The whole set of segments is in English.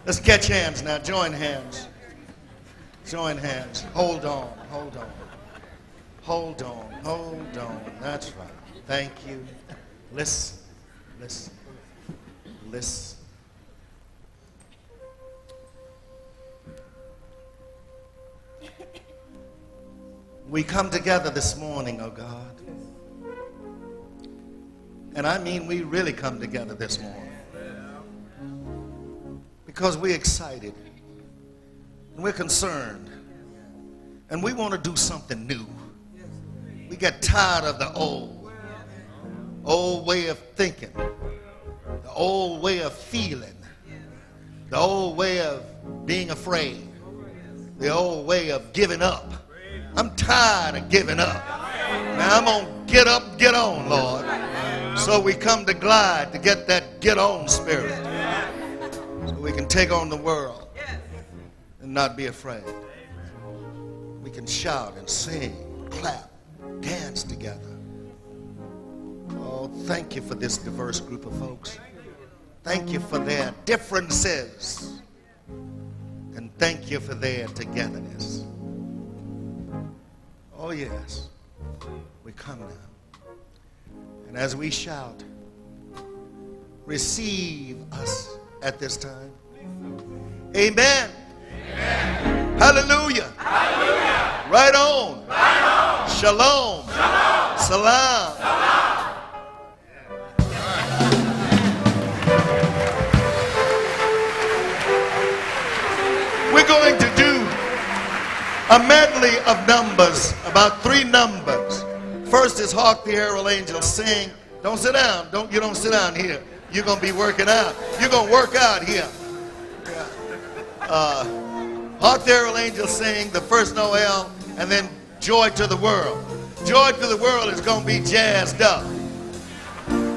Let's catch hands now. Join hands. Join hands. Hold on. Hold on. Hold on. Hold on. That's right. Thank you. Listen. Listen. Listen. We come together this morning, oh God. And I mean we really come together this morning. Because we're excited. And we're concerned. And we want to do something new. We get tired of the old way of thinking. The old way of feeling. The old way of being afraid. The old way of giving up. I'm tired of giving up. Now I'm going to get up, get on, Lord. So we come to glide to get that get on spirit. So we can take on the world and not be afraid. We can shout and sing, clap, dance together. Oh, thank you for this diverse group of folks. Thank you for their differences. And thank you for their togetherness. Oh, yes. We come now. And as we shout, receive us at this time. Amen. Amen. Hallelujah. Hallelujah. Right on. Right on. Shalom. Shalom. Salam. Salam. We're going to do a medley of numbers, about 3 numbers. First is Hark the Herald Angels Sing. Don't sit down. You don't sit down here. You're going to be working out. You're going to work out here. Hark the Herald Angels Sing, the first Noel, and then Joy to the World. Joy to the World is going to be jazzed up.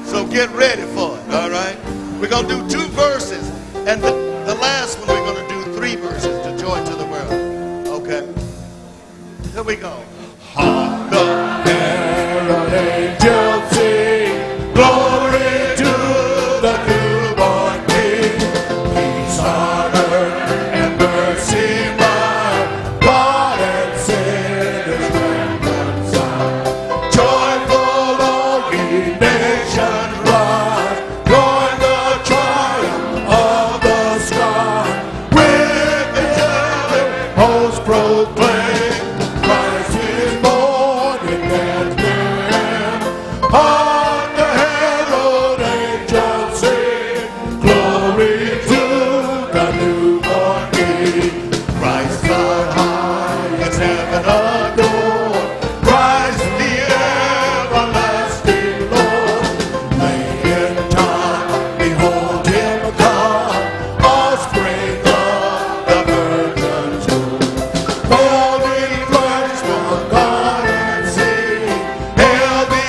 So get ready for it, all right? We're going to do 2 verses, and the last one we're going to do 3 verses to Joy to the World. Okay? Here we go. Hark the herald angels sing, glory to the newborn King. Peace on earth and mercy mild, God and sinners reconciled. Joyful all ye nations rise, join the triumph of the sky. With angelic hosts proclaim, hark the herald angels sing, glory to the newborn King. Christ our highest heaven adored, Christ the everlasting Lord. May in time behold him come, offspring of the virgin's womb. Holy Christ from God and sing, hail the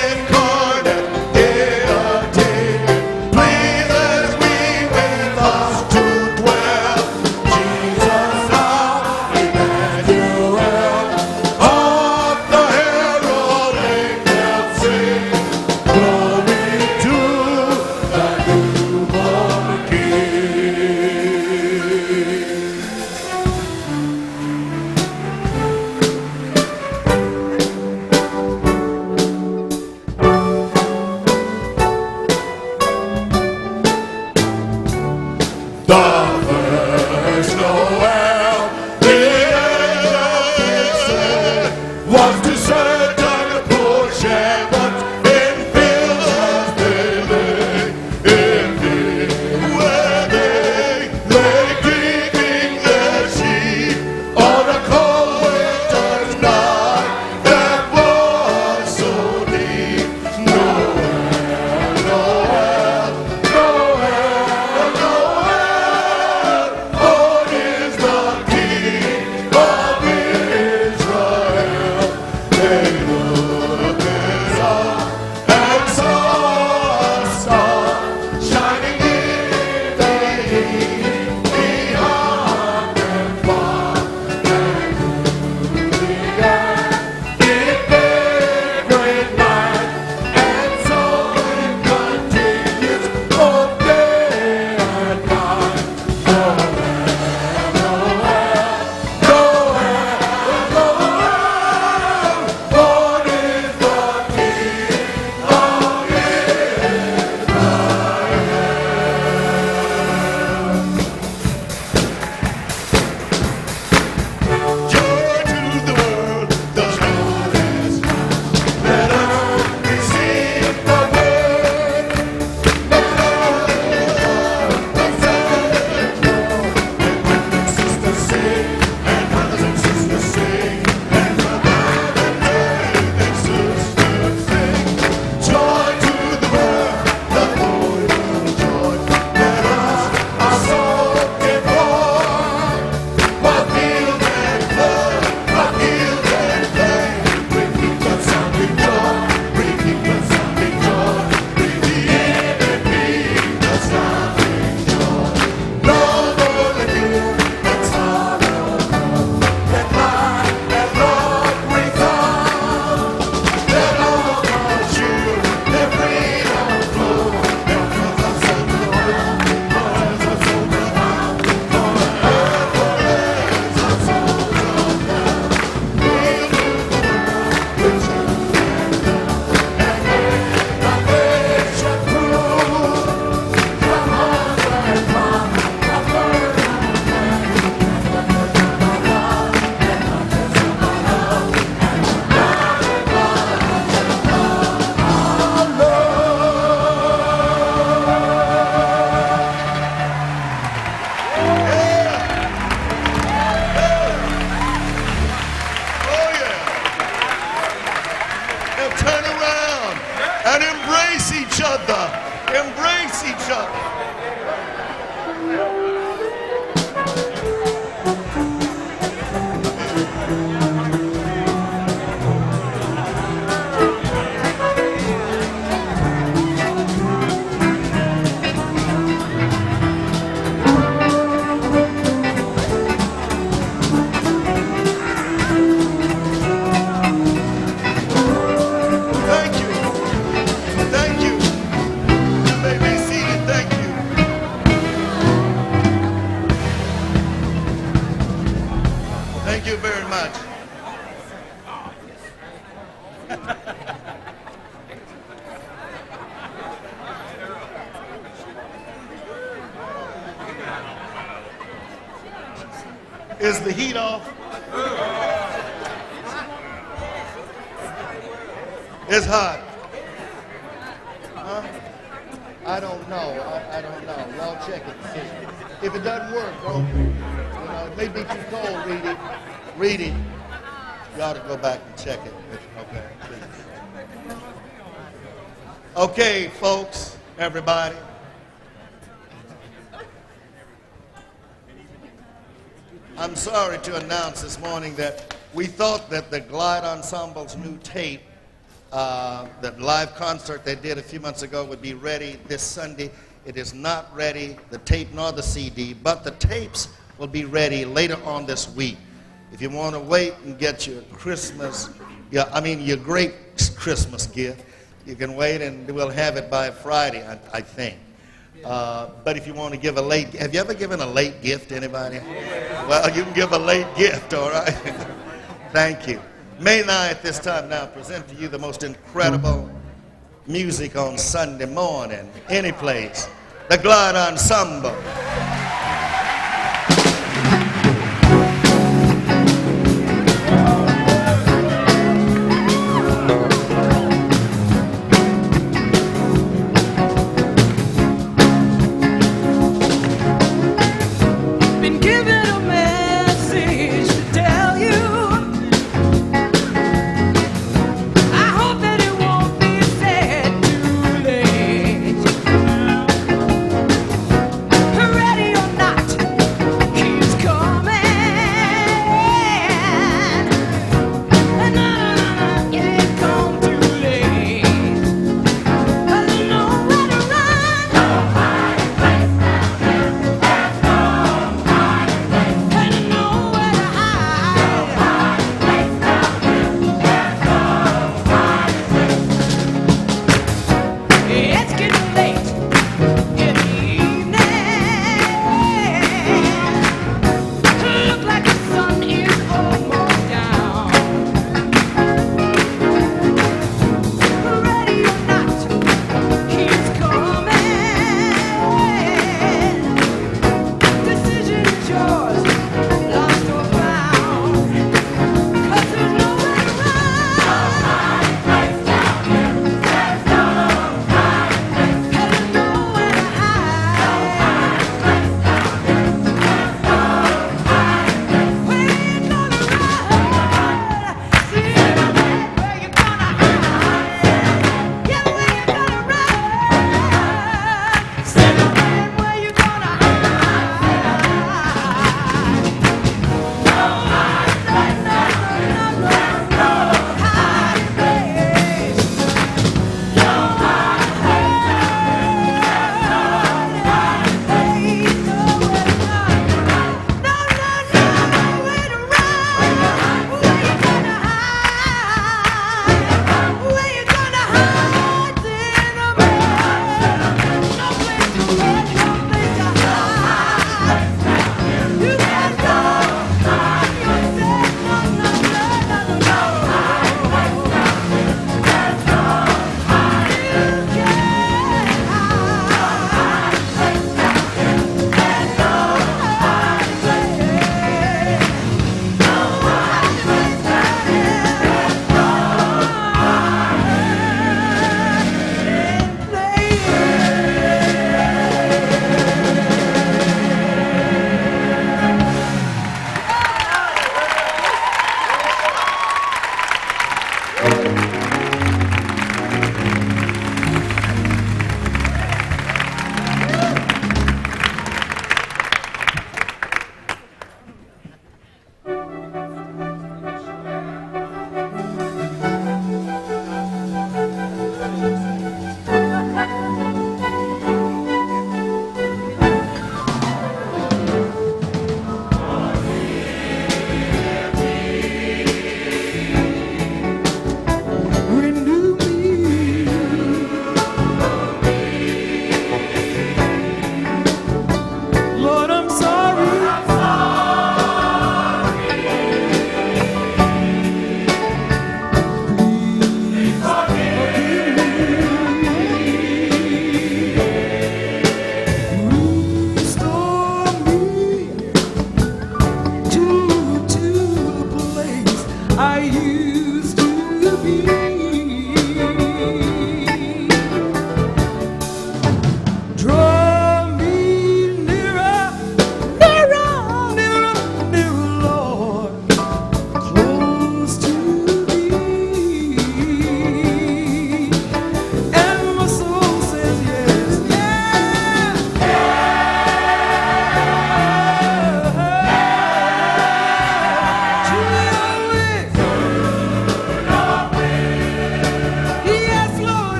you very much. Is the heat off? It's hot. Huh? I don't know. I don't know. Y'all check it and see. If it doesn't work, don't. You know, it may be too cold, Reedy. Reedy, you ought to go back and check it. Okay, please. Okay, folks, everybody. I'm sorry to announce this morning that we thought that the Glide Ensemble's new tape, that live concert they did a few months ago, would be ready this Sunday. It is not ready, the tape nor the CD, but the tapes will be ready later on this week. If you want to wait and get your your great Christmas gift, you can wait and we'll have it by Friday, I think. But if you want to give a late, have you ever given a late gift to anybody? Well, you can give a late gift, all right? Thank you. May I at this time now present to you the most incredible music on Sunday morning, any place, the Glide Ensemble.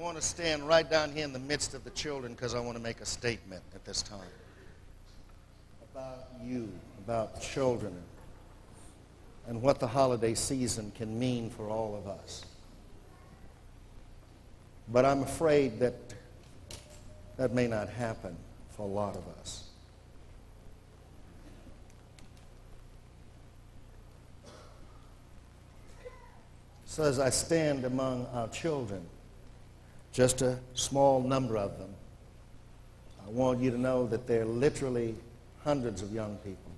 want to stand right down here in the midst of the children because I want to make a statement at this time about you, about children, and what the holiday season can mean for all of us. But I'm afraid that that may not happen for a lot of us. So as I stand among our children, just a small number of them, I want you to know that there are literally hundreds of young people,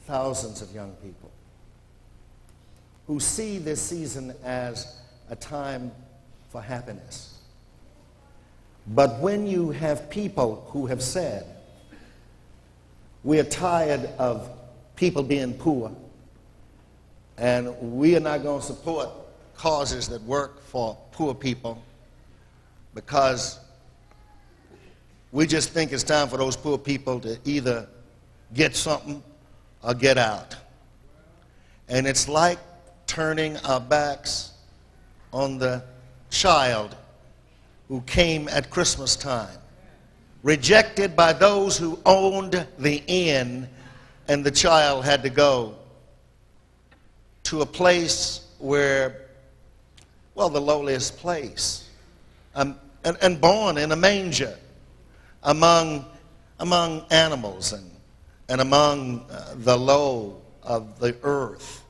thousands of young people, who see this season as a time for happiness. But when you have people who have said, we are tired of people being poor, and we are not going to support causes that work for poor people because we just think it's time for those poor people to either get something or get out. And it's like turning our backs on the child who came at Christmas time, rejected by those who owned the inn, and the child had to go to a place where, well, the lowliest place, and born in a manger among animals and among the low of the earth.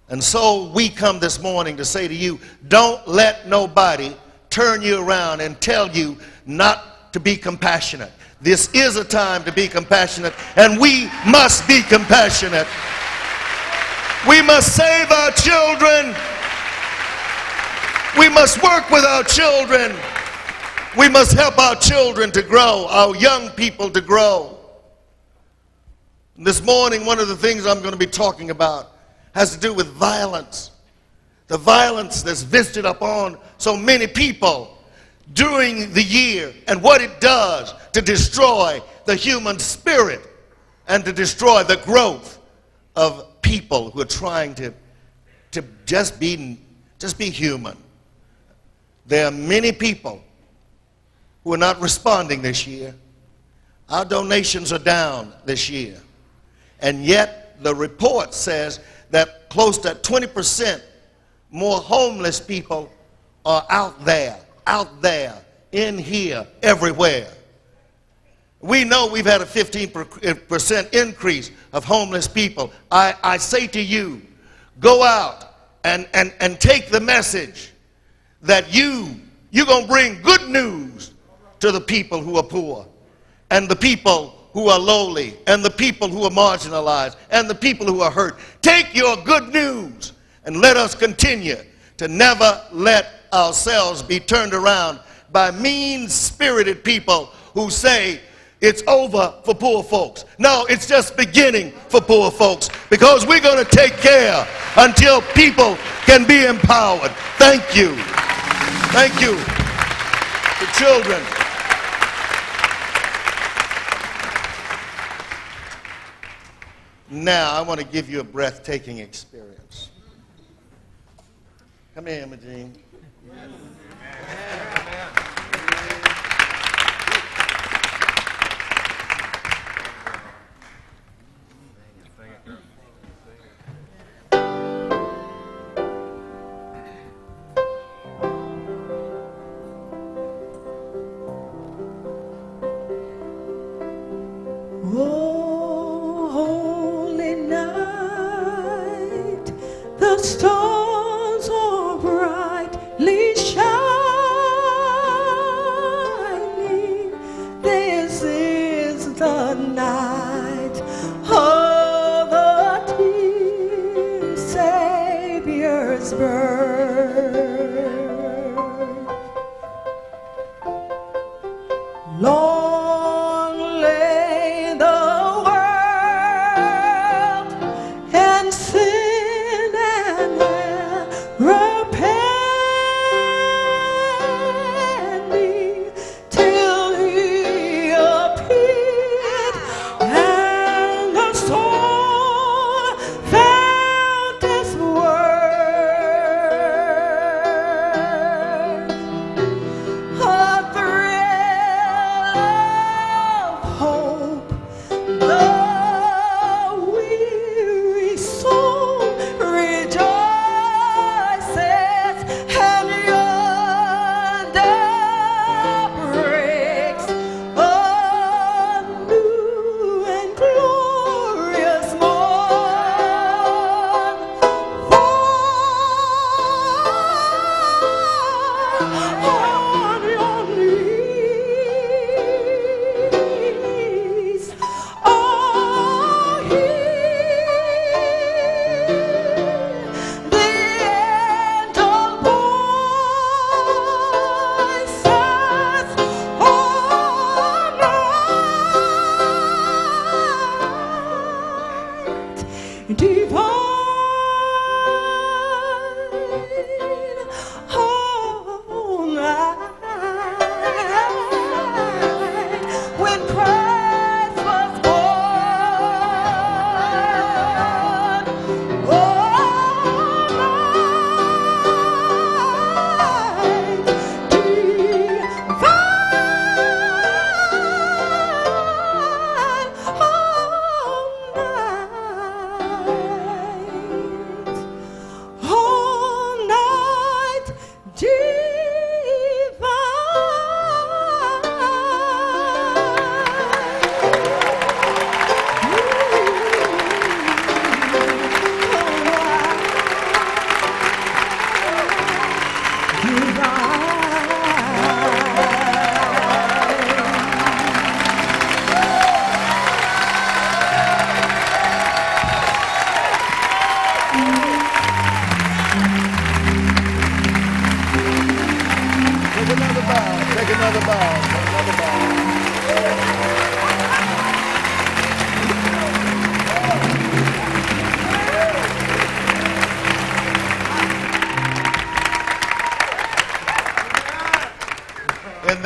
And so we come this morning to say to you, don't let nobody turn you around and tell you not to be compassionate. This is a time to be compassionate, and we must be compassionate. We must save our children. We must work with our children. We must help our children to grow, our young people to grow. This morning, one of the things I'm going to be talking about has to do with violence. The violence that's visited upon so many people during the year and what it does to destroy the human spirit and to destroy the growth of people who are trying to just be human. There are many people who are not responding this year. Our donations are down this year. And yet the report says that close to 20% more homeless people are out there, in here, everywhere. We know we've had a 15% increase of homeless people. I say to you, go out and take the message that you're going to bring good news to the people who are poor and the people who are lowly and the people who are marginalized and the people who are hurt. Take your good news and let us continue to never let ourselves be turned around by mean-spirited people who say it's over for poor folks. No, it's just beginning for poor folks, because we're going to take care until people can be empowered. Thank you. Thank you to children. Now, I want to give you a breathtaking experience. Come here, Imogene. Holy night, the stars are brightly shining. This is the night of the dear Savior's birth. Long lay the world in sin and error pending, till he appeared and the soul felt his word.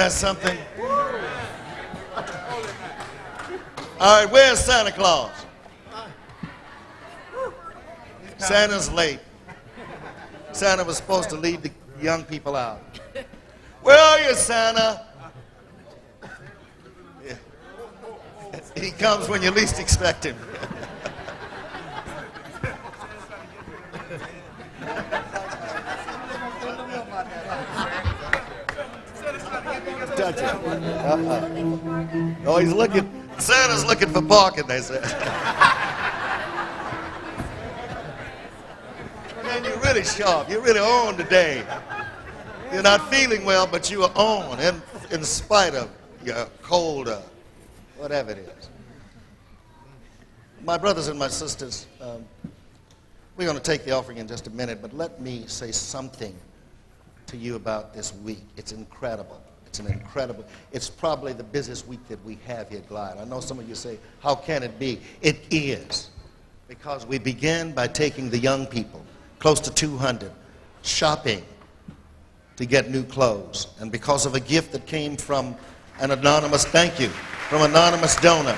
that something? All right, where's Santa Claus? Santa's late. Santa was supposed to lead the young people out. Where are you, Santa? Yeah. He comes when you least expect him. Touch it. Oh, he's looking. Santa's looking for parking, they said. Man, you're really sharp. You're really on today. You're not feeling well, but you are on in spite of your cold, whatever it is. My brothers and my sisters, we're going to take the offering in just a minute, but let me say something to you about this week. It's incredible. It's probably the busiest week that we have here, Glide. I know some of you say, how can it be? It is. Because we begin by taking the young people, close to 200, shopping to get new clothes. And because of a gift that came from an anonymous, thank you, from an anonymous donor,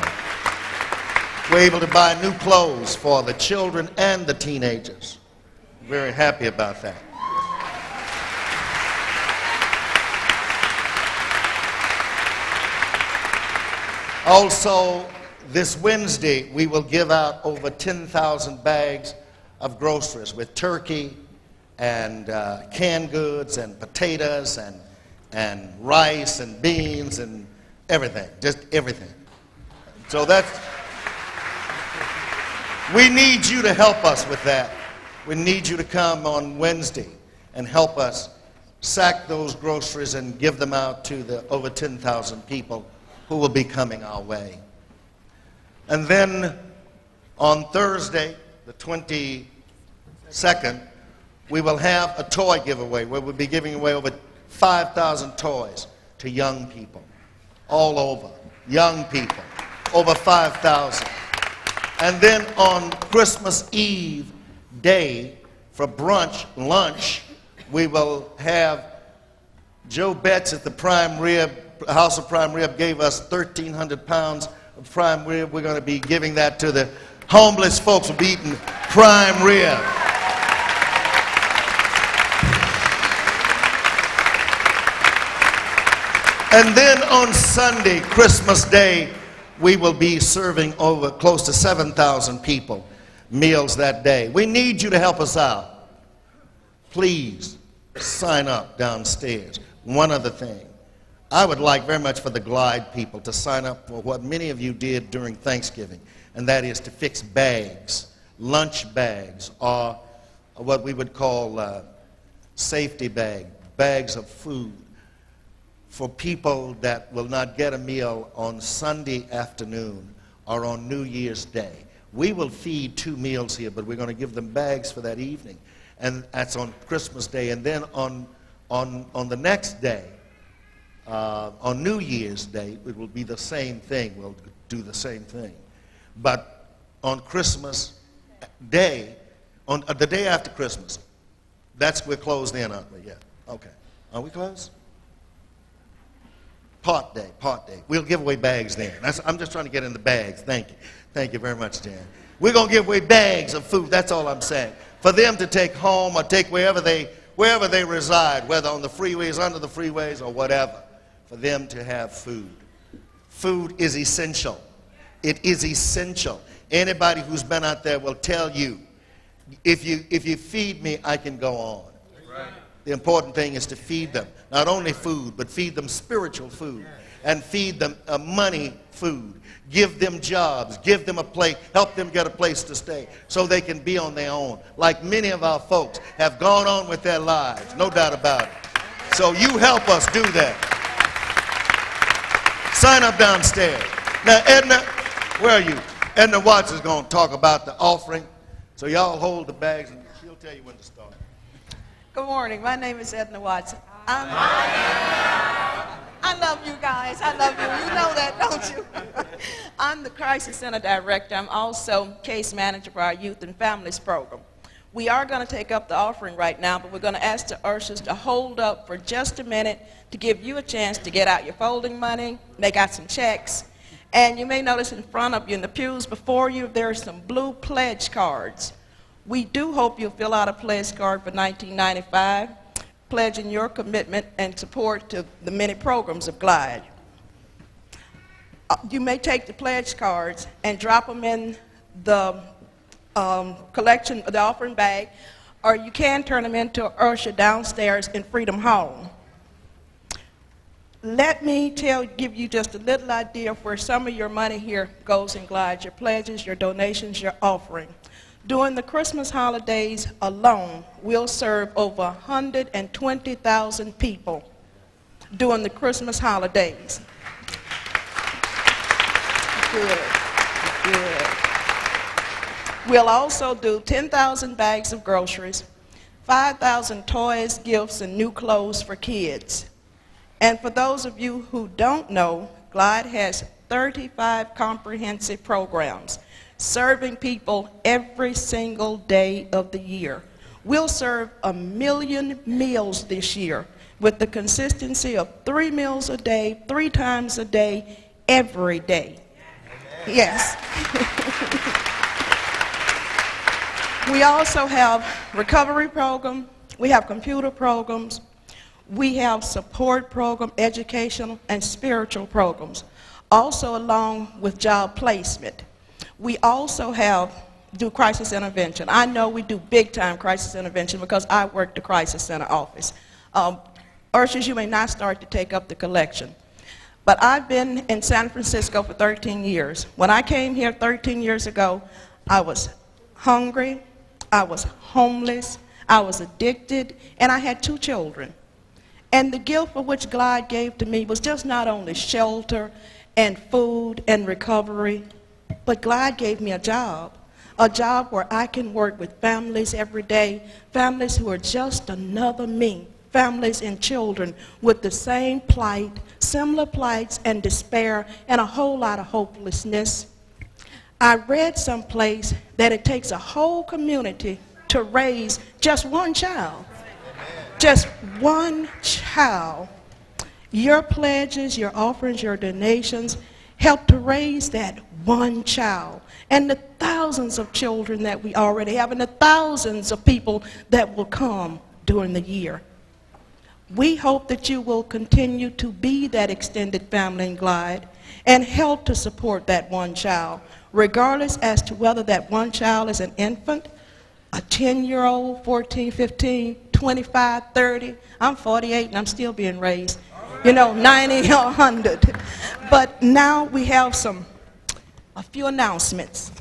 we're able to buy new clothes for the children and the teenagers. Very happy about that. Also, this Wednesday, we will give out over 10,000 bags of groceries with turkey and canned goods and potatoes and rice and beans and everything, just everything. So we need you to help us with that. We need you to come on Wednesday and help us sack those groceries and give them out to the over 10,000 people who will be coming our way. And then on Thursday, the 22nd, we will have a toy giveaway where we'll be giving away over 5,000 toys to young people all over. Young people, over 5,000. And then on Christmas Eve day for brunch, lunch, we will have Joe Betts at the Prime Rib, House of Prime Rib gave us 1,300 pounds of prime rib. We're going to be giving that to the homeless folks who will be eating prime rib. And then on Sunday, Christmas Day, we will be serving over close to 7,000 people meals that day. We need you to help us out. Please sign up downstairs. One other thing. I would like very much for the Glide people to sign up for what many of you did during Thanksgiving, and that is to fix bags, lunch bags, or what we would call safety bags of food for people that will not get a meal on Sunday afternoon or on New Year's Day. We will feed 2 meals here, but we're going to give them bags for that evening, and that's on Christmas Day. And then on the next day, on New Year's Day, it will be the same thing. We'll do the same thing. But on Christmas Day, on the day after Christmas, we're closed in, aren't we? Yeah. Okay. Are we closed? Pot day. We'll give away bags then. I'm just trying to get in the bags. Thank you. Thank you very much, Dan. We're going to give away bags of food. That's all I'm saying. For them to take home or take wherever they reside, whether on the freeways, under the freeways, or whatever, for them to have food. Food is essential. It is essential. Anybody who's been out there will tell you, if you feed me, I can go on. Right. The important thing is to feed them. Not only food, but feed them spiritual food. And feed them money food. Give them jobs. Give them a place. Help them get a place to stay so they can be on their own. Like many of our folks have gone on with their lives. No doubt about it. So you help us do that. Sign up downstairs. Now, Edna, where are you? Edna Watts is going to talk about the offering. So y'all hold the bags and she'll tell you when to start. Good morning. My name is Edna Watts. I love you guys. I love you. You know that, don't you? I'm the Crisis Center Director. I'm also case manager for our Youth and Families Program. We are going to take up the offering right now, but we're going to ask the ushers to hold up for just a minute to give you a chance to get out your folding money, make out some checks. And you may notice in front of you, in the pews before you, there are some blue pledge cards. We do hope you'll fill out a pledge card for 1995, pledging your commitment and support to the many programs of GLIDE. You may take the pledge cards and drop them in the collection, the offering bag, or you can turn them into an usher downstairs in Freedom Hall. Let me give you just a little idea of where some of your money here goes in GLIDE, your pledges, your donations, your offering. During the Christmas holidays alone, we'll serve over 120,000 people during the Christmas holidays. Good, good. We'll also do 10,000 bags of groceries, 5,000 toys, gifts, and new clothes for kids. And for those of you who don't know, GLIDE has 35 comprehensive programs serving people every single day of the year. We'll serve 1 million meals this year with the consistency of 3 meals a day, 3 times a day, every day. Yes. We also have recovery program, we have computer programs, we have support program, educational and spiritual programs, also along with job placement. We also do crisis intervention. I know we do big time crisis intervention because I work the crisis center office. Ushers, you may not start to take up the collection. But I've been in San Francisco for 13 years. When I came here 13 years ago, I was hungry, I was homeless, I was addicted, and I had 2 children. And the gift for which GLIDE gave to me was just not only shelter and food and recovery, but GLIDE gave me a job where I can work with families every day, families who are just another me, families and children with the same plight, similar plights and despair, and a whole lot of hopelessness. I read someplace that it takes a whole community to raise just one child. Just one child. Your pledges, your offerings, your donations help to raise that one child. And the thousands of children that we already have, and the thousands of people that will come during the year. We hope that you will continue to be that extended family in GLIDE and help to support that one child, regardless as to whether that one child is an infant, a 10-year-old, 14, 15, 25, 30. I'm 48 and I'm still being raised, 90 or 100. But now we have a few announcements.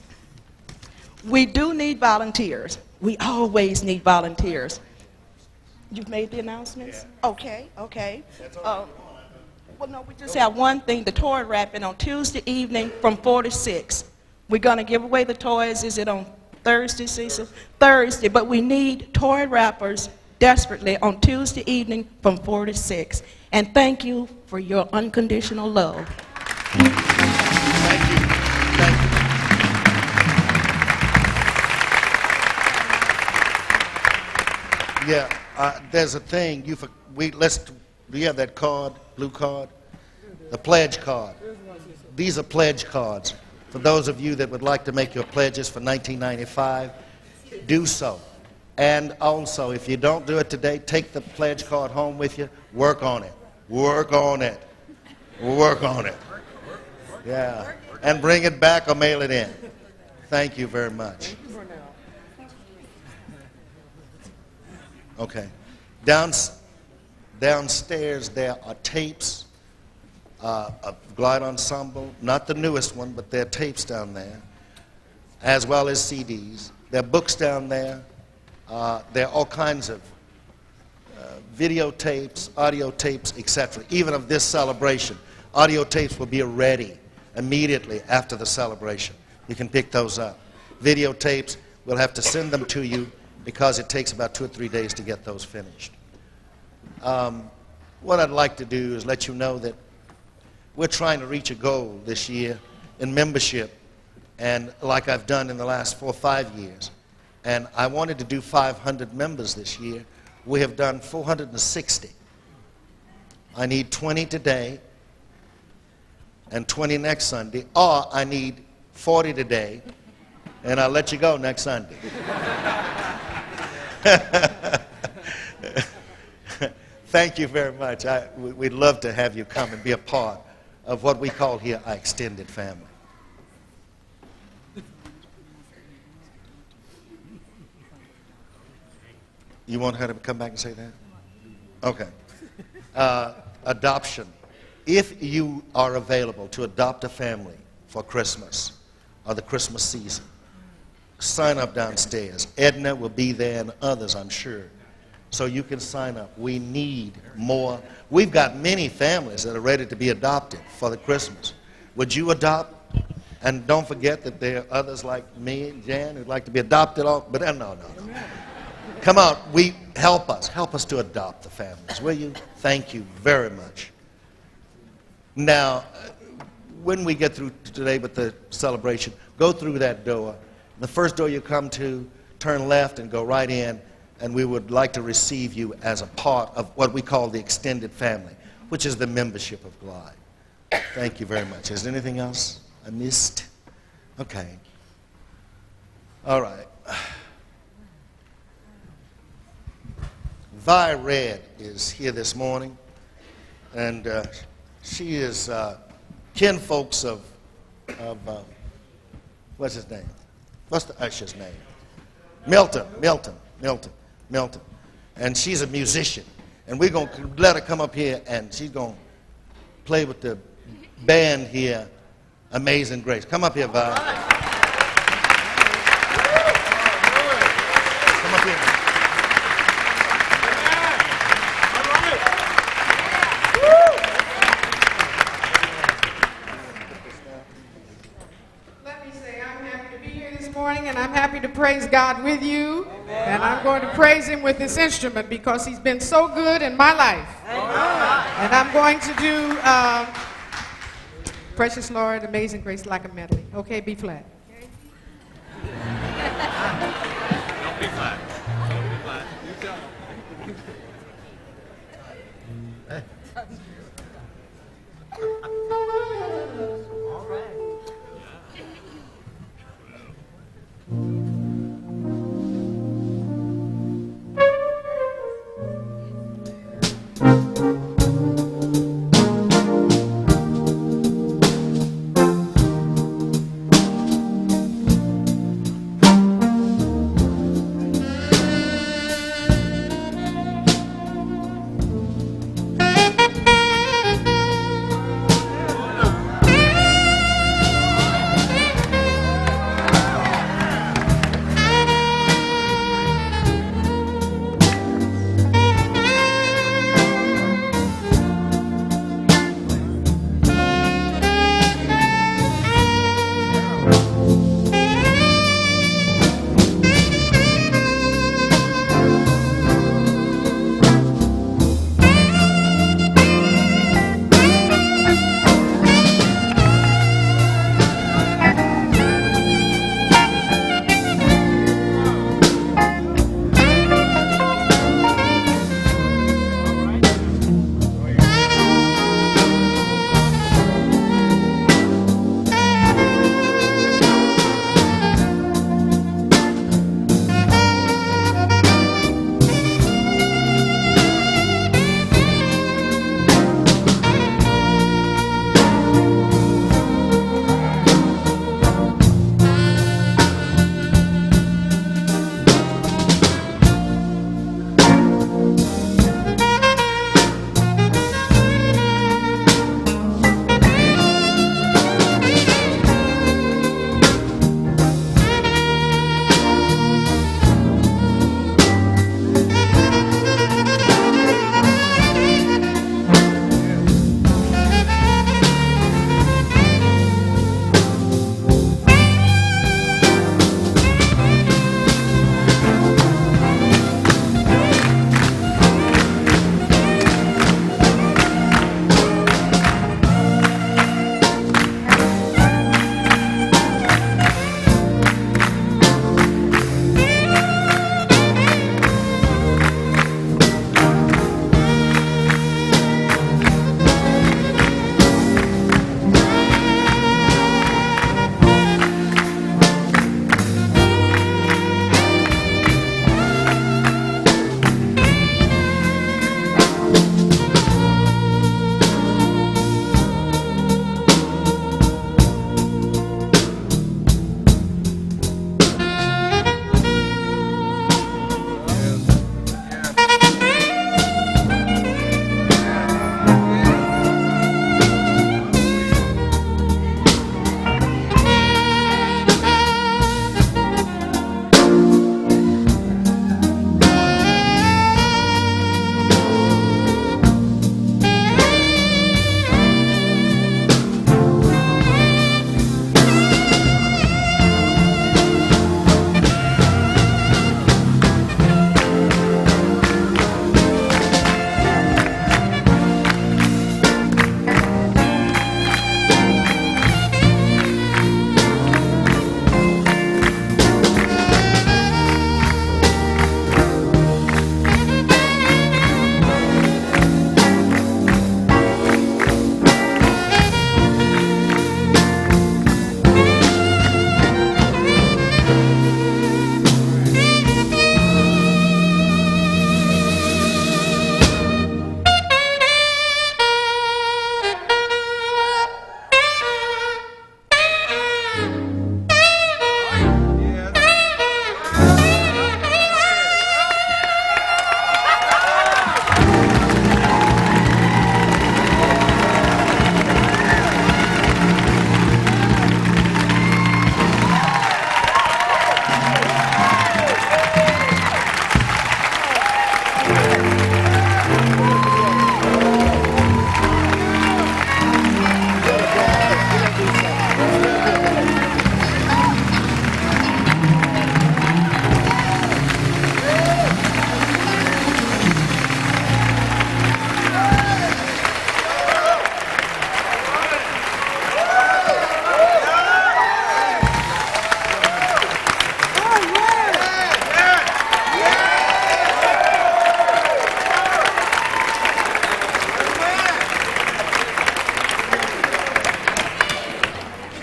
We do need volunteers. We always need volunteers. You've made the announcements? Yeah. Okay. Well, no, we just have one thing, the toy wrapping on Tuesday evening from 4 to 6. We're going to give away the toys. Is it on Thursday, Cecil? Thursday, but we need toy wrappers desperately on Tuesday evening from 4 to 6. And thank you for your unconditional love. Thank you. Thank you. Yeah. There's a thing, do you have that card, blue card? The pledge card. These are pledge cards. For those of you that would like to make your pledges for 1995, do so. And also, if you don't do it today, take the pledge card home with you, work on it. Work on it. Work on it. Yeah. And bring it back or mail it in. Thank you very much. Okay. Downstairs there are tapes of GLIDE Ensemble, not the newest one, but there are tapes down there, as well as CDs. There are books down there. There are all kinds of videotapes, audio tapes, etc. Even of this celebration. Audio tapes will be ready immediately after the celebration. You can pick those up. Videotapes, we'll have to send them to you because it takes about 2 or 3 days to get those finished. What I'd like to do is let you know that we're trying to reach a goal this year in membership, and like I've done in the last 4 or 5 years, And I wanted to do 500 members this year. We have done 460. I need 20 today and 20 next Sunday, or I need 40 today, and I'll let you go next Sunday. Thank you very much. We'd love to have you come and be a part of what we call here our extended family. You want her to come back and say that? Okay. Adoption. If you are available to adopt a family for Christmas or the Christmas season, sign up downstairs. Edna will be there and others, I'm sure. So you can sign up. We need more. We've got many families that are ready to be adopted for the Christmas. Would you adopt? And don't forget that there are others like me and Jan who'd like to be adopted. But no. Come on, help us to adopt the families, will you? Thank you very much. Now, when we get through today with the celebration, go through that door. The first door you come to, turn left and go right in, and we would like to receive you as a part of what we call the extended family, which is the membership of Glide. Thank you very much. Is there anything else I missed? Okay. All right. Vi Red is here this morning, and she is kinfolks of what's his name? What's the usher's name? Milton. And she's a musician, and we're going to let her come up here, and she's going to play with the band here, Amazing Grace. Come up here, Vi. Come up here. And I'm happy to praise God with you. And I'm going to praise him with this instrument because he's been so good in my life. And I'm going to do Precious Lord, Amazing Grace, like a medley. Okay, B flat. Don't be flat. Don't be flat. You tell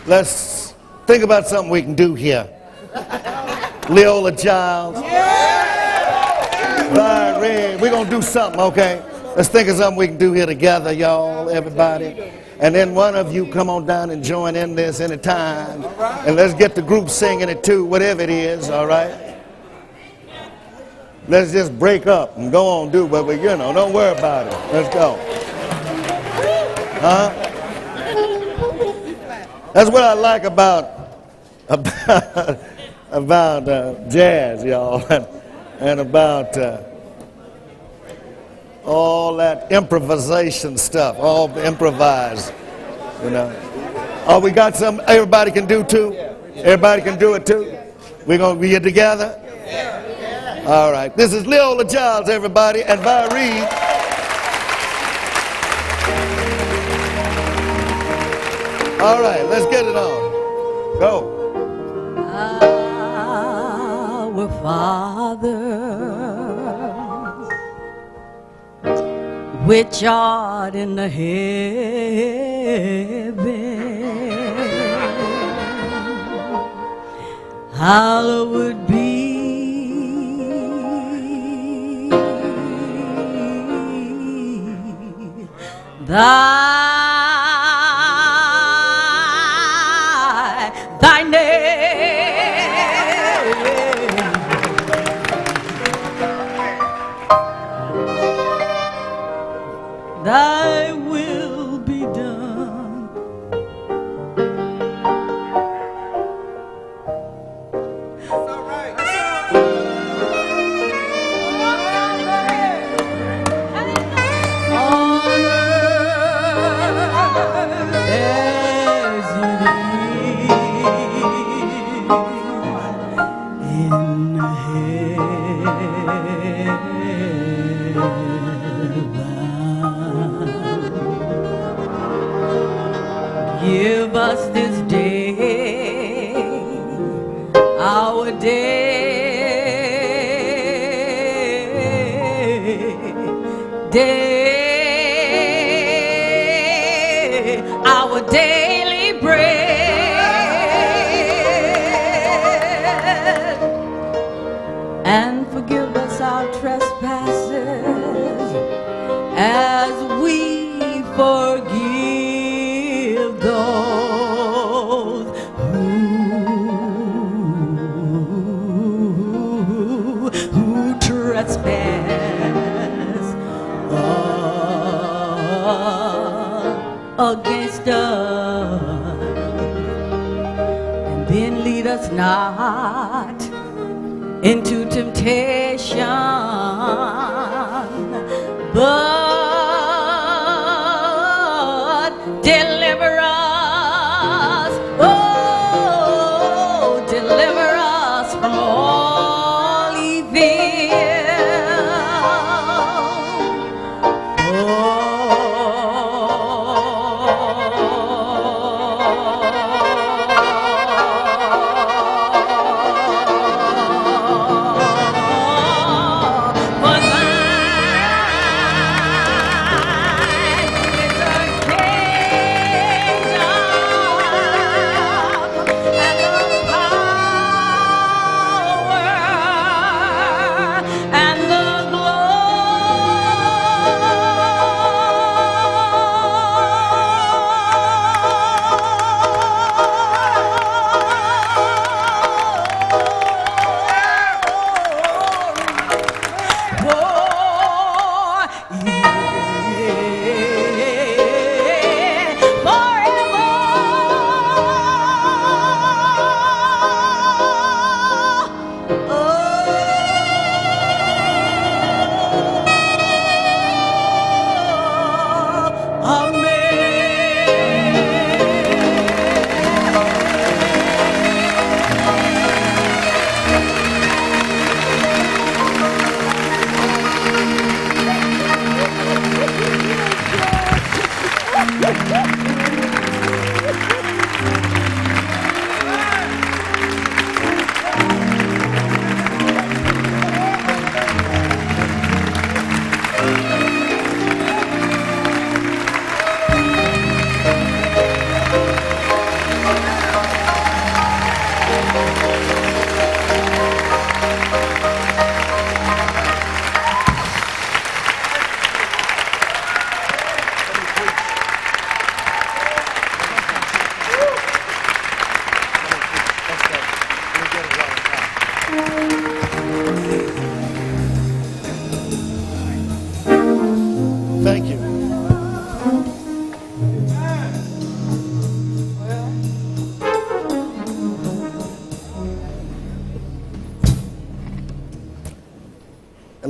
Let's think about something we can do here. Leola Giles. We're going to do something, okay? Let's think of something we can do here together, y'all, everybody. And then one of you come on down and join in this anytime. And let's get the group singing it too, whatever it is, all right? Let's just break up and go on, do what we, don't worry about it. Let's go. Huh? That's what I like about jazz, y'all, and about all that improvisation stuff, all improvised, Oh, we got something everybody can do too? Everybody can do it too? We're going to be here together? All right. This is Leola Giles, everybody, and Vi Reed. All right, let's get it on. Go. Our Father, which art in the heaven, hallowed be thy name. Thy will be done. On earth as it is in heaven. Give us this day our our daily bread, and forgive us our trespasses as we forgive those who trespass against us. And then lead us not into temptation, but deliver us, oh, deliver us from all evil.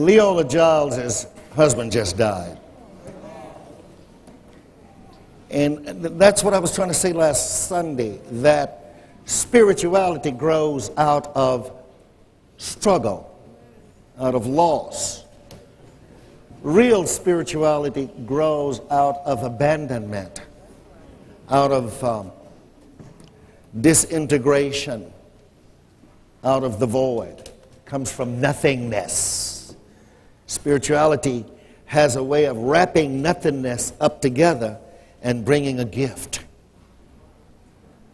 Leola Giles' husband just died. And that's what I was trying to say last Sunday, that spirituality grows out of struggle, out of loss. Real spirituality grows out of abandonment, out of disintegration, out of the void. Comes from nothingness. Spirituality has a way of wrapping nothingness up together and bringing a gift.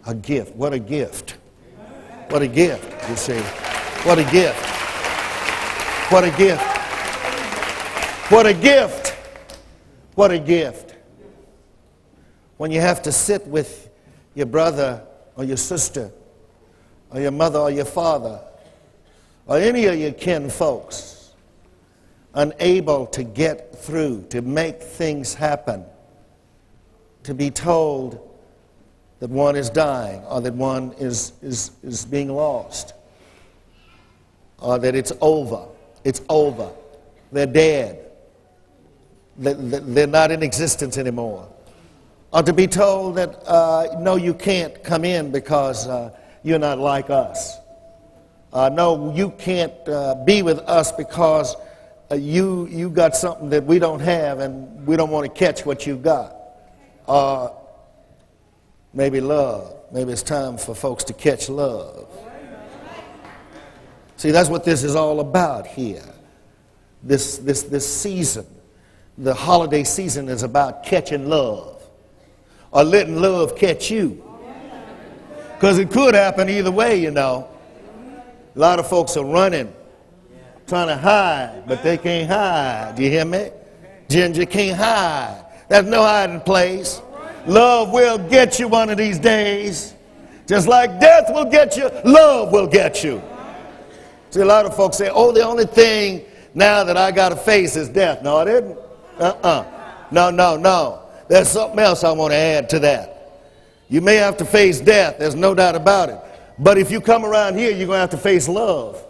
A gift. What a gift. What a gift, you see. What a gift. What a gift. What a gift. What a gift. When you have to sit with your brother or your sister or your mother or your father or any of your kin folks, unable to get through, to make things happen, to be told that one is dying or that one is being lost or that it's over. It's over. They're dead. They're not in existence anymore. Or to be told that, no, you can't come in because you're not like us. No, you can't be with us because you got something that we don't have and we don't want to catch what you got. Maybe love. Maybe it's time for folks to catch love. See, that's what this is all about here. This season, the holiday season, is about catching love or letting love catch you. Because it could happen either way, you know. A lot of folks are running, trying to hide, but they can't hide. Do you hear me? Ginger can't hide. There's no hiding place. Love will get you one of these days. Just like death will get you, love will get you. See, a lot of folks say, oh, the only thing now that I got to face is death. No, it isn't. No. There's something else I want to add to that. You may have to face death. There's no doubt about it. But if you come around here, you're going to have to face love.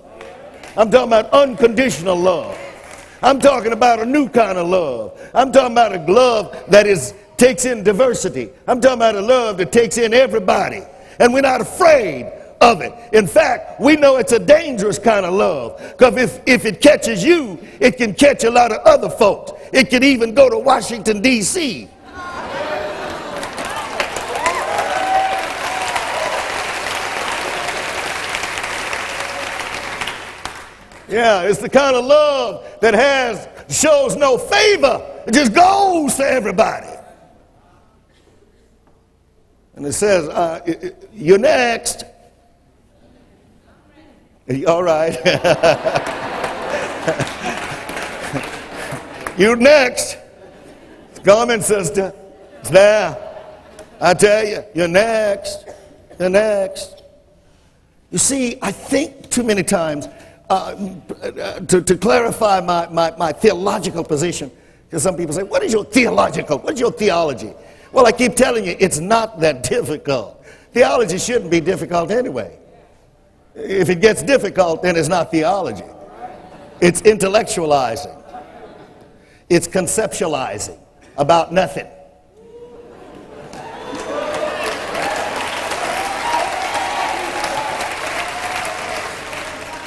I'm talking about unconditional love. I'm talking about a new kind of love. I'm talking about a love that takes in diversity. I'm talking about a love that takes in everybody. And we're not afraid of it. In fact, we know it's a dangerous kind of love. Because if it catches you, it can catch a lot of other folks. It can even go to Washington, D.C. Yeah, it's the kind of love that shows no favor. It just goes to everybody. And it says, you're next. All right. You're next. Come in, sister. It's there. I tell you, you're next. You're next. You see, I think too many times, to clarify my theological position, because some people say, what is your theology? Well, I keep telling you, it's not that difficult. Theology shouldn't be difficult anyway. If it gets difficult, then it's not theology. It's intellectualizing. It's conceptualizing about nothing.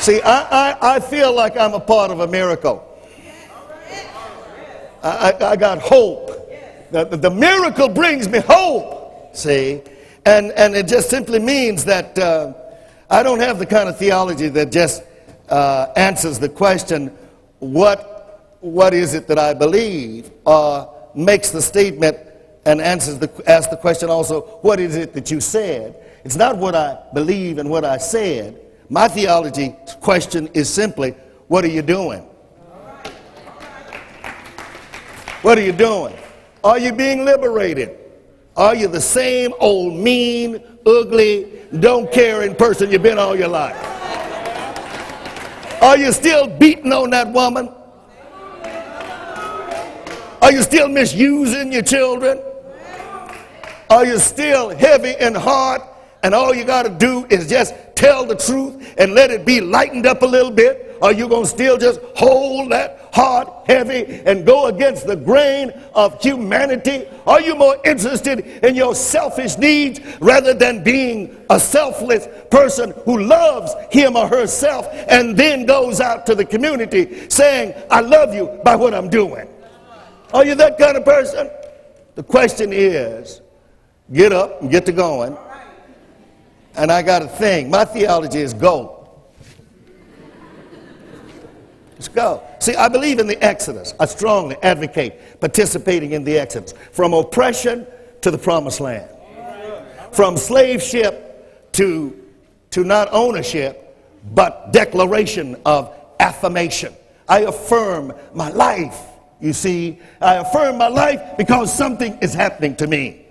See, I feel like I'm a part of a miracle. I got hope. The miracle brings me hope, see? And it just simply means that I don't have the kind of theology that just answers the question, what is it that I believe? Or makes the statement and asks the question also, what is it that you said? It's not what I believe and what I said. My theology question is simply, what are you doing? What are you doing? Are you being liberated? Are you the same old mean, ugly, don't caring person you've been all your life? Are you still beating on that woman? Are you still misusing your children? Are you still heavy in heart and all you got to do is just tell the truth and let it be lightened up a little bit? Are you going to still just hold that heart heavy and go against the grain of humanity? Are you more interested in your selfish needs rather than being a selfless person who loves him or herself and then goes out to the community saying, I love you by what I'm doing? Are you that kind of person? The question is, get up and get to going. And I got a thing. My theology is go. Let's go. See, I believe in the Exodus. I strongly advocate participating in the Exodus. From oppression to the promised land. From slave ship to not ownership, but declaration of affirmation. I affirm my life. You see, I affirm my life because something is happening to me.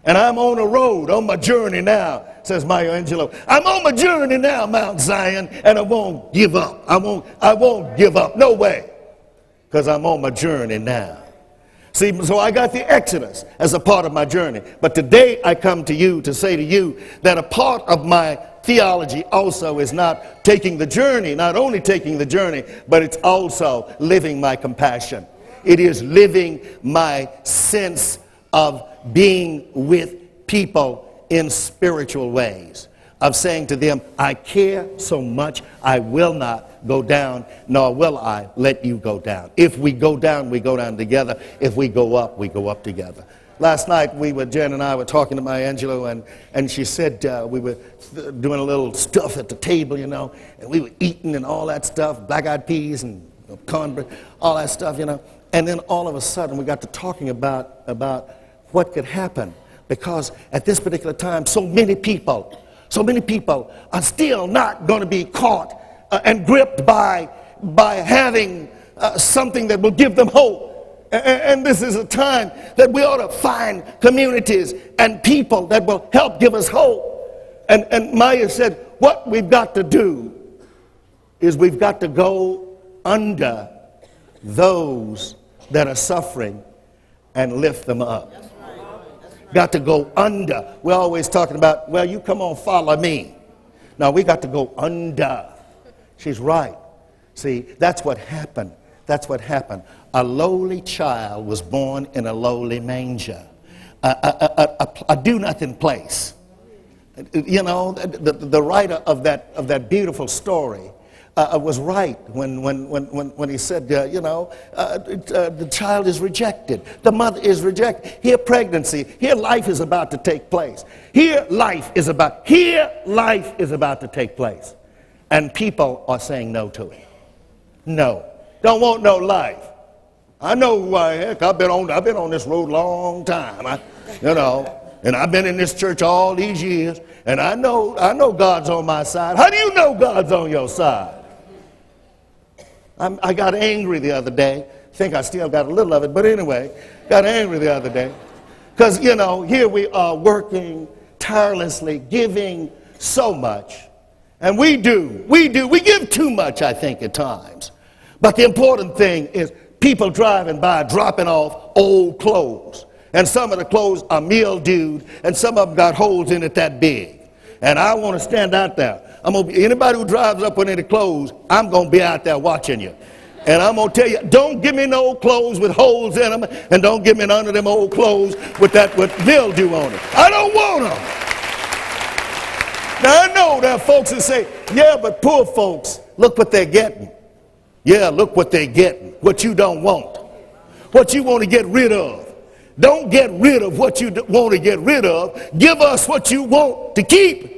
And I'm on a road, on my journey now, says Maya Angelou. I'm on my journey now, Mount Zion, and I won't give up. I won't give up. No way. Because I'm on my journey now. See, so I got the Exodus as a part of my journey. But today I come to you to say to you that a part of my theology also is not taking the journey, not only taking the journey, but it's also living my compassion. It is living my sense of being with people in spiritual ways, of saying to them, I care so much, I will not go down, nor will I let you go down. If we go down, we go down together. If we go up, we go up together. Last night, Jen and I were talking to Maya Angelou, and she said we were doing a little stuff at the table, you know, and we were eating and all that stuff, black-eyed peas and cornbread, all that stuff, you know. And then all of a sudden, we got to talking about what could happen, because at this particular time, so many people are still not going to be caught and gripped by having something that will give them hope. And this is a time that we ought to find communities and people that will help give us hope. And Maya said, what we've got to do is we've got to go under those that are suffering and lift them up. Got to go under. We're always talking about, well, you come on, follow me. No, we got to go under. She's right. See, that's what happened. That's what happened. A lowly child was born in a lowly manger. A do-nothing place. You know, the writer of that beautiful story was right when he said, the child is rejected. The mother is rejected. Here pregnancy, here life is about to take place. Here life is about to take place. And people are saying no to it. No. Don't want no life. I know who I am. I've been on this road a long time. And I've been in this church all these years, and I know God's on my side. How do you know God's on your side? I got angry the other day. I think I still got a little of it, but anyway, got angry the other day. Because, here we are working tirelessly, giving so much. And we give too much, I think, at times. But the important thing is people driving by, dropping off old clothes. And some of the clothes are mildewed, and some of them got holes in it that big. And I want to stand out there. Anybody who drives up with any clothes, I'm going to be out there watching you. And I'm going to tell you, don't give me no clothes with holes in them, and don't give me none of them old clothes with mildew on it. I don't want them. Now, I know there are folks that say, yeah, but poor folks, look what they're getting. Yeah, look what they're getting. What you don't want. What you want to get rid of. Don't get rid of what you want to get rid of. Give us what you want to keep.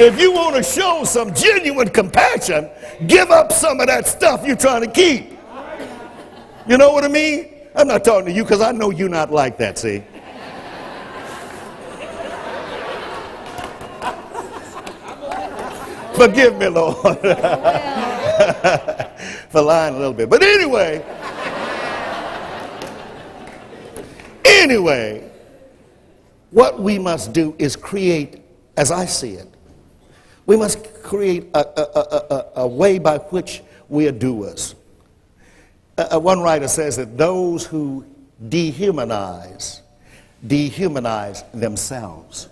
If you want to show some genuine compassion, give up some of that stuff you're trying to keep. You know what I mean? I'm not talking to you because I know you're not like that, see? Forgive me, Lord, for lying a little bit. But anyway, what we must do is create, as I see it, we must create a way by which we are doers. One writer says that those who dehumanize themselves.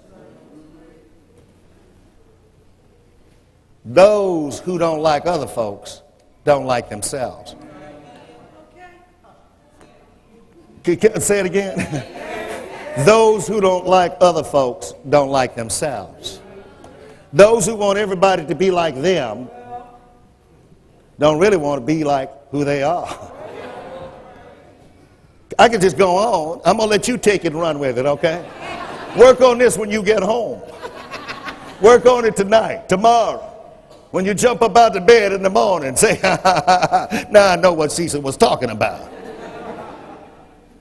Those who don't like other folks don't like themselves. Say it again. Those who don't like other folks don't like themselves. Those who want everybody to be like them don't really want to be like who they are. I can just go on. I'm going to let you take it and run with it, okay? Work on this when you get home. Work on it tonight, tomorrow. When you jump up out of bed in the morning, say, now I know what Cecil was talking about.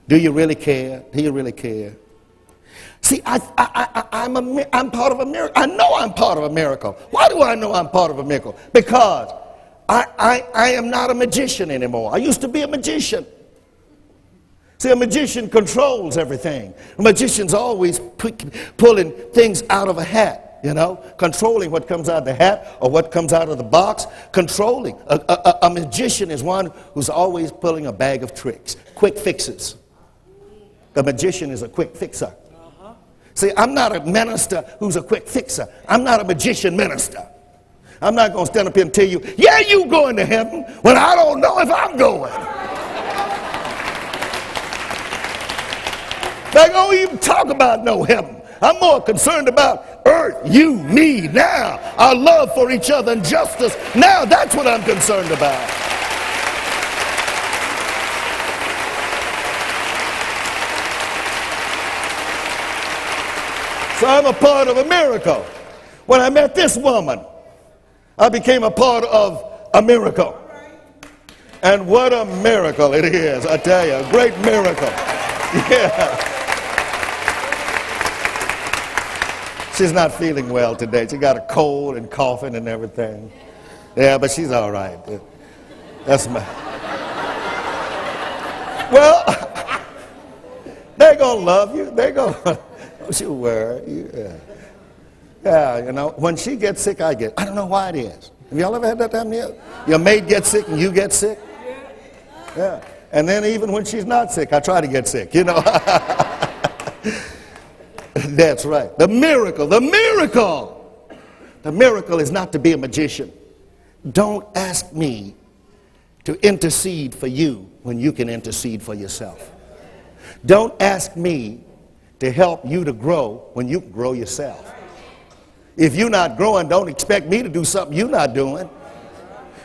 Do you really care? Do you really care? See, I'm part of a miracle. I know I'm part of a miracle. Why do I know I'm part of a miracle? Because I am not a magician anymore. I used to be a magician. See, a magician controls everything. A magician's always pulling things out of a hat, you know, controlling what comes out of the hat or what comes out of the box, controlling. A magician is one who's always pulling a bag of tricks, quick fixes. A magician is a quick fixer. See, I'm not a minister who's a quick fixer. I'm not a magician minister. I'm not going to stand up here and tell you, yeah, you going to heaven when I don't know if I'm going. I don't even talk about no heaven. I'm more concerned about earth, you, me, now. Our love for each other and justice. Now that's what I'm concerned about. So I'm a part of a miracle. When I met this woman, I became a part of a miracle. And what a miracle it is, I tell you, a great miracle. Yeah. She's not feeling well today. She got a cold and coughing and everything. Yeah, but she's all right. That's my... Well, they're going to love you. They're going to... Don't you worry. Yeah, you know, when she gets sick, I don't know why it is. Have y'all ever had that happen here? Your maid gets sick and you get sick? Yeah. And then even when she's not sick, I try to get sick, you know. That's right. The miracle, the miracle. The miracle is not to be a magician. Don't ask me to intercede for you when you can intercede for yourself. Don't ask me to help you to grow when you can grow yourself. If you're not growing, don't expect me to do something you're not doing.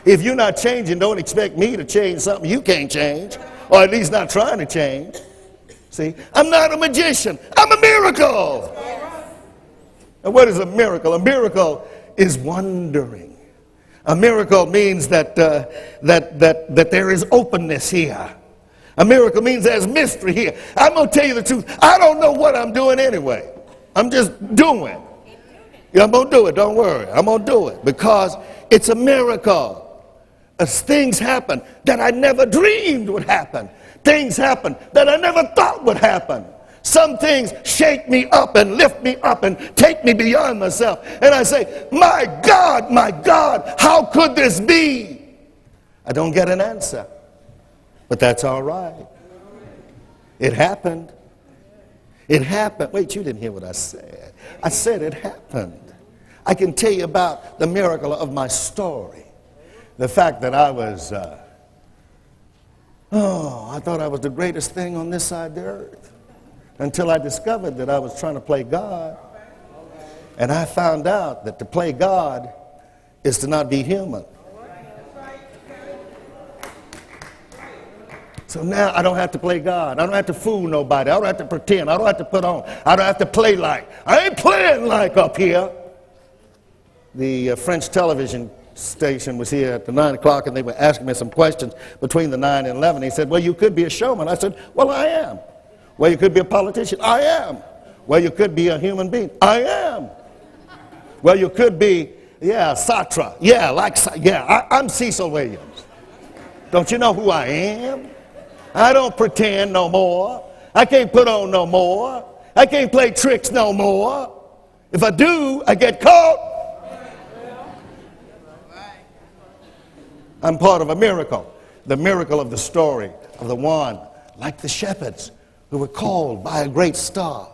If you're not changing, don't expect me to change something you can't change, or at least not trying to change. See, I'm not a magician. I'm a miracle. And what is a miracle? A miracle is wondering. A miracle means that there is openness here. A miracle means there's mystery here. I'm going to tell you the truth. I don't know what I'm doing anyway. I'm just doing. Yeah, I'm going to do it. Don't worry. I'm going to do it because it's a miracle. As things happen that I never dreamed would happen. Things happen that I never thought would happen. Some things shake me up and lift me up and take me beyond myself. And I say, my God, how could this be? I don't get an answer. But that's all right. It happened. It happened. Wait, you didn't hear what I said. I said it happened. I can tell you about the miracle of my story. The fact that I was, I thought I was the greatest thing on this side of the earth. Until I discovered that I was trying to play God. And I found out that to play God is to not be human. So now I don't have to play God. I don't have to fool nobody. I don't have to pretend. I don't have to put on. I don't have to play like. I ain't playing like up here. The French television station was here at the 9 o'clock and they were asking me some questions between the 9 and 11. He said, well, you could be a showman. I said, well, I am. Well, you could be a politician. I am. Well, you could be a human being. I am. Well, you could be, Sartre. I'm Cecil Williams. Don't you know who I am? I don't pretend no more. I can't put on no more. I can't play tricks no more. If I do, I get caught. I'm part of a miracle. The miracle of the story of the one, like the shepherds, who were called by a great star.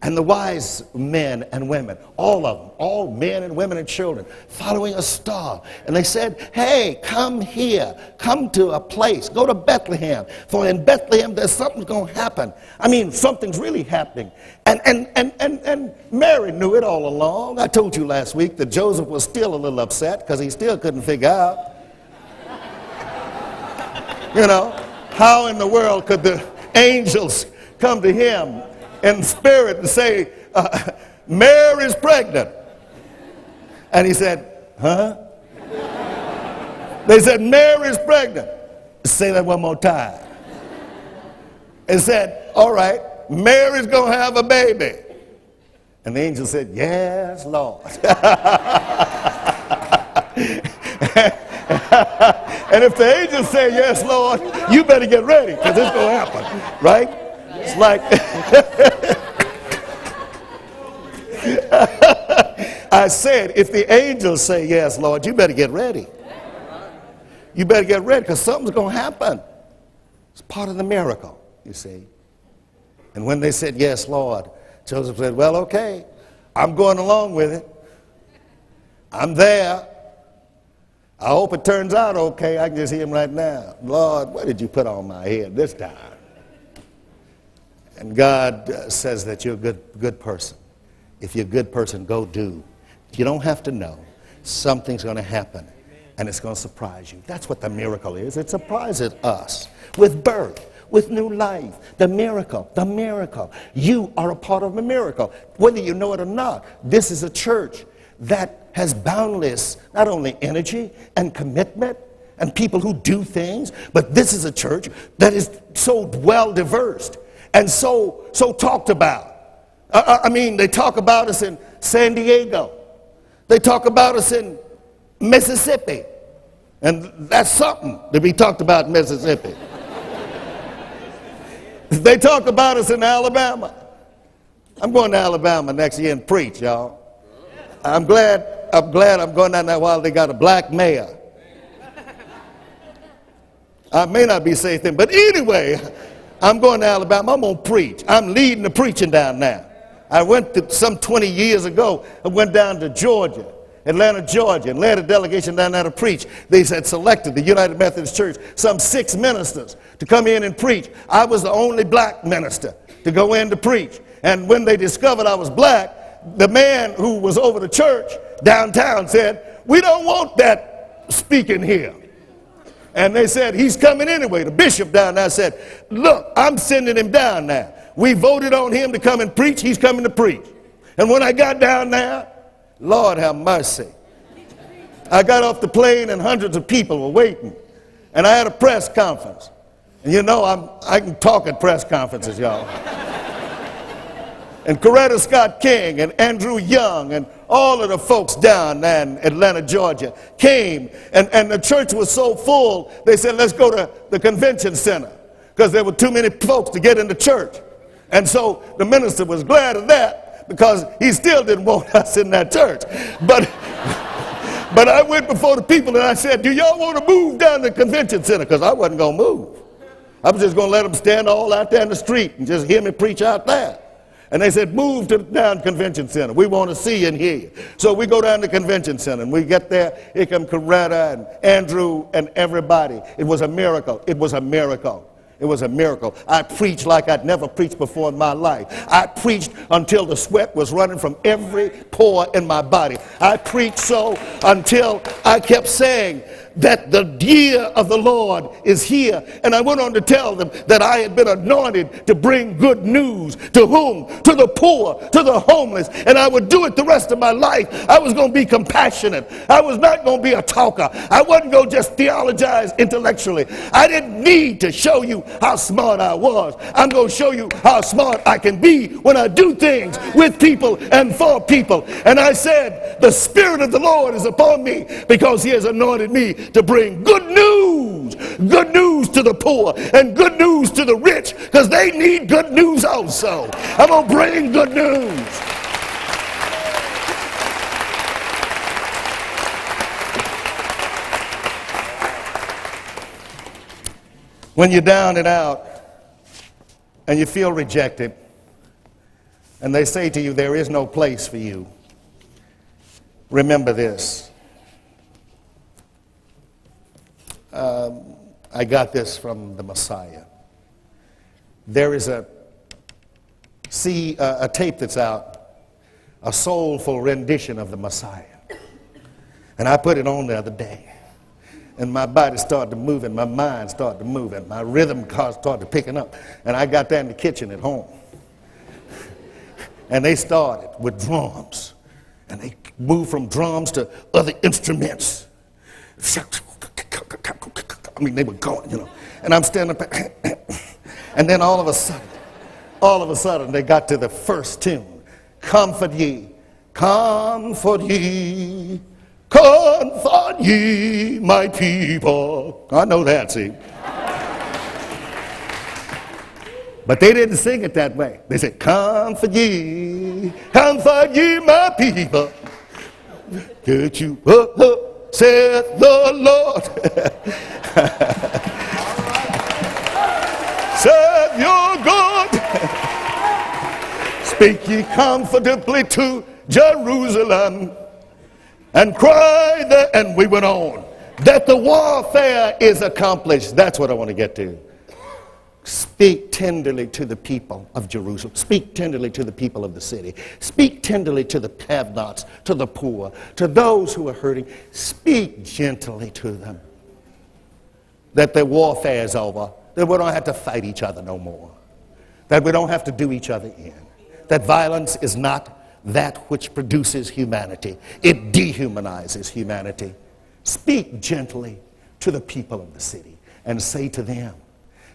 And the wise men and women, all of them, all men and women and children, following a star. And they said, hey, come here, come to a place, go to Bethlehem. For in Bethlehem, there's something's going to happen. I mean, something's really happening. And Mary knew it all along. I told you last week that Joseph was still a little upset because he still couldn't figure out, you know, how in the world could the angels come to him in spirit and say, Mary's pregnant. And he said, huh? They said, Mary's pregnant. Say that one more time. And said, all right, Mary's going to have a baby. And the angel said, yes, Lord. And if the angels say, yes, Lord, you better get ready because it's going to happen, right? It's like, I said, if the angels say, yes, Lord, you better get ready. You better get ready because something's going to happen. It's part of the miracle, you see. And when they said, yes, Lord, Joseph said, well, okay, I'm going along with it. I'm there. I hope it turns out okay. I can just hear him right now. Lord, what did you put on my head this time? And God says that you're a good person. If you're a good person, go do. You don't have to know. Something's going to happen, and it's going to surprise you. That's what the miracle is. It surprises us with birth, with new life. The miracle, the miracle. You are a part of the miracle, whether you know it or not. This is a church that has boundless, not only energy and commitment and people who do things, but this is a church that is so well diverse and so talked about. I mean, they talk about us in San Diego. They talk about us in Mississippi. And that's something to be talked about in Mississippi. They talk about us in Alabama. I'm going to Alabama next year and preach, y'all. I'm glad I'm going down there while they got a black mayor. I may not be safe then, but anyway, I'm going to Alabama. I'm going to preach. I'm leading the preaching down there. I went to some 20 years ago. I went down to Georgia, Atlanta, Georgia, and led a delegation down there to preach. They had selected the United Methodist Church, some 6 ministers to come in and preach. I was the only black minister to go in to preach. And when they discovered I was black, the man who was over the church downtown said, we don't want that speaking here. And they said, he's coming anyway. The bishop down there said, look, I'm sending him down there. We voted on him to come and preach. He's coming to preach. And when I got down there, Lord have mercy. I got off the plane and hundreds of people were waiting. And I had a press conference. And you know, I can talk at press conferences, y'all. And Coretta Scott King and Andrew Young and all of the folks down there in Atlanta, Georgia came. And the church was so full, they said, let's go to the convention center because there were too many folks to get in the church. And so the minister was glad of that because he still didn't want us in that church. But I went before the people and I said, do y'all want to move down to the convention center? Because I wasn't going to move. I was just going to let them stand all out there in the street and just hear me preach out there. And they said, move to down convention center. We want to see and hear you. So we go down to convention center and we get there. Here come Coretta and Andrew and everybody. It was a miracle. It was a miracle. It was a miracle. I preached like I'd never preached before in my life. I preached until the sweat was running from every pore in my body. I preached so until I kept saying that the year of the Lord is here. And I went on to tell them that I had been anointed to bring good news. To whom? To the poor, to the homeless. And I would do it the rest of my life. I was going to be compassionate. I was not going to be a talker. I wasn't going to just theologize intellectually. I didn't need to show you how smart I was. I'm going to show you how smart I can be when I do things with people and for people. And I said, the Spirit of the Lord is upon me because he has anointed me to bring good news to the poor and good news to the rich because they need good news also. I'm going to bring good news. When you're down and out and you feel rejected, and they say to you, there is no place for you, remember this. I got this from the Messiah. There is a tape that's out, a soulful rendition of the Messiah. And I put it on the other day. And my body started to move, and my mind started to move, and my rhythm started picking up. And I got there in the kitchen at home. And they started with drums. And they moved from drums to other instruments. I mean, they were going, you know. And I'm standing up. And then all of a sudden, they got to the first tune. Comfort ye, comfort ye, comfort ye, my people. I know that, see. But they didn't sing it that way. They said, comfort ye, my people. Get you up, saith the Lord. Serve your God. Speak ye comfortably to Jerusalem, and cry that, and we went on, that the warfare is accomplished. That's what I want to get to. Speak tenderly to the people of Jerusalem. Speak tenderly to the people of the city. Speak tenderly to the have-nots, to the poor, to those who are hurting. Speak gently to them. That the warfare is over. That we don't have to fight each other no more. That we don't have to do each other in. That violence is not that which produces humanity. It dehumanizes humanity. Speak gently to the people of the city and say to them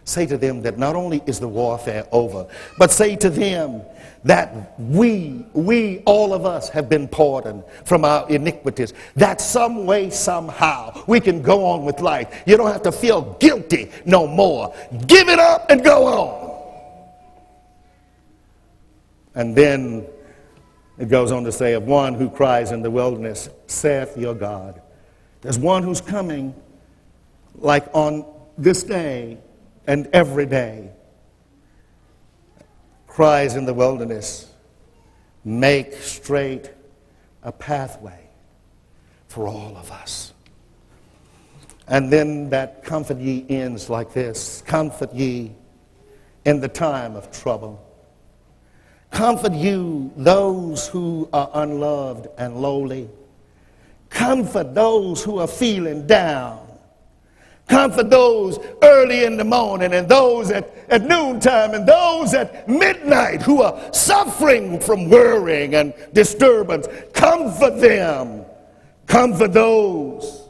that not only is the warfare over, but say to them that we, all of us, have been pardoned from our iniquities, that some way, somehow, we can go on with life. You don't have to feel guilty no more. Give it up and go on. And then it goes on to say, of one who cries in the wilderness, saith your God. There's one who's coming like on this day and every day. Cries in the wilderness, make straight a pathway for all of us. And then that comfort ye ends like this. Comfort ye in the time of trouble. Comfort you, those who are unloved and lowly. Comfort those who are feeling down. Comfort those early in the morning, and those at noontime, and those at midnight who are suffering from worrying and disturbance. Comfort them. Comfort those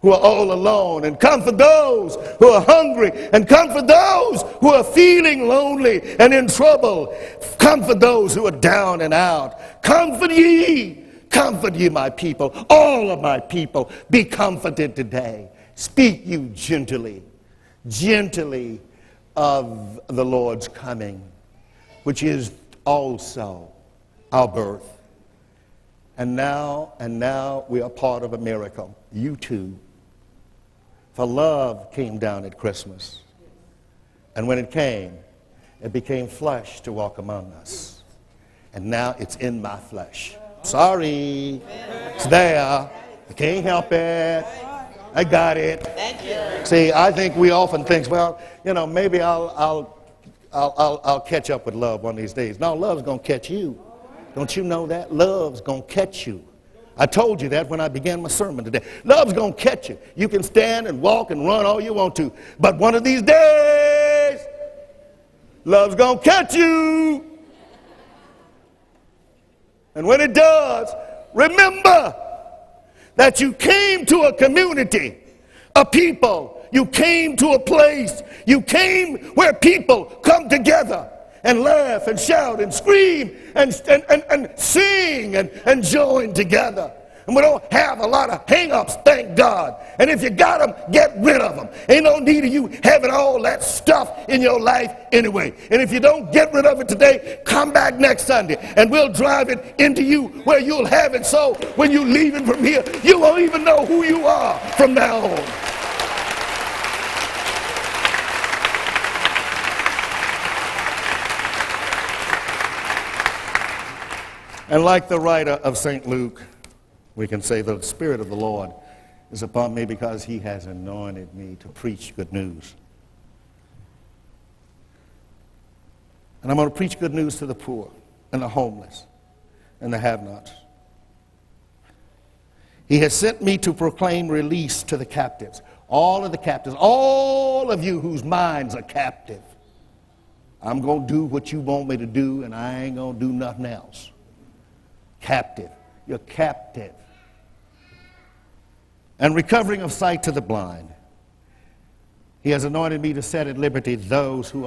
who are all alone, and comfort those who are hungry, and comfort those who are feeling lonely and in trouble. Comfort those who are down and out. Comfort ye, my people, all of my people. Be comforted today. Speak you gently of the Lord's coming, which is also our birth. And now we are part of a miracle. You too. For love came down at Christmas. And when it came, it became flesh to walk among us. And now it's in my flesh. Sorry. It's there. I can't help it. I got it. Thank you. See, I think we often think, well, you know, maybe I'll catch up with love one of these days. No, love's going to catch you. Don't you know that? Love's going to catch you. I told you that when I began my sermon today. Love's going to catch you. You can stand and walk and run all you want to. But one of these days, love's going to catch you. And when it does, remember that you came to a community, a people. You came to a place. You came where people come together and laugh and shout and scream and sing and join together. And we don't have a lot of hang-ups, thank God. And if you got them, get rid of them. Ain't no need of you having all that stuff in your life anyway. And if you don't get rid of it today, come back next Sunday and we'll drive it into you where you'll have it, so when you're leaving from here, you won't even know who you are from now on. And like the writer of St. Luke, we can say that the Spirit of the Lord is upon me because he has anointed me to preach good news. And I'm going to preach good news to the poor and the homeless and the have-nots. He has sent me to proclaim release to the captives. All of the captives, all of you whose minds are captive. I'm going to do what you want me to do, and I ain't going to do nothing else. Captive. You're captive. And recovering of sight to the blind. He has anointed me to set at liberty those who are